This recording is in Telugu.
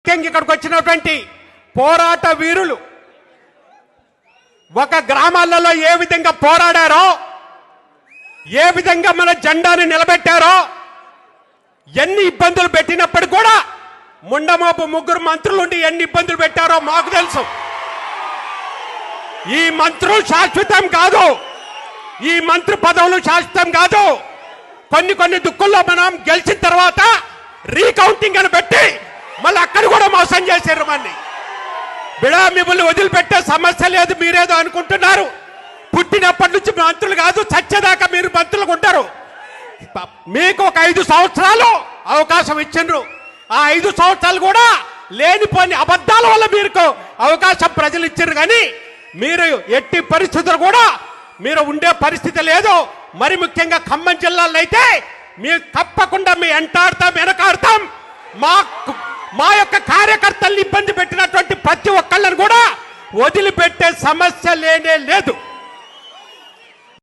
ముఖ్యంగా ఇక్కడికి వచ్చినటువంటి పోరాట వీరులు ఒక గ్రామాలలో ఏ విధంగా పోరాడారో, ఏ విధంగా మన జెండాని నిలబెట్టారో, ఎన్ని ఇబ్బందులు పెట్టినప్పుడు కూడా ముండమోపు ముగ్గురు మంత్రులుండి ఎన్ని ఇబ్బందులు పెట్టారో మాకు తెలుసు. ఈ మంత్రులు శాశ్వతం కాదు, ఈ మంత్రి పదవులు శాశ్వతం కాదు. కొన్ని దుక్కుల్లో మనం గెలిచిన తర్వాత రీకౌంటింగ్ అని పెట్టి మళ్ళీ అక్కడ కూడా మోసం చేశారు. మళ్ళీ బిడా మిమ్మల్ని వదిలిపెట్టే సమస్య లేదు. మీరేదో అనుకుంటున్నారు, పుట్టినప్పటి నుంచి మంత్రులు కాదు, చచ్చేదాకా మీరు మంత్రులు ఉంటారు. మీకు ఒక 5 సంవత్సరాలు అవకాశం ఇచ్చిండ్రు. ఆ 5 సంవత్సరాలు కూడా లేనిపోని అబద్ధాల వల్ల మీకు అవకాశం ప్రజలు ఇచ్చారు. కానీ మీరు ఎట్టి పరిస్థితులు కూడా మీరు ఉండే పరిస్థితి లేదు. మరి ముఖ్యంగా ఖమ్మం జిల్లాలో అయితే మీరు తప్పకుండా మీ ఎంటాడతాం, వెనకాడతాం. మా యొక్క కార్యకర్తల్ని ఇబ్బంది పెట్టినటువంటి ప్రతి ఒక్కళ్ళని కూడా వదిలిపెట్టే సమస్య లేనే లేదు.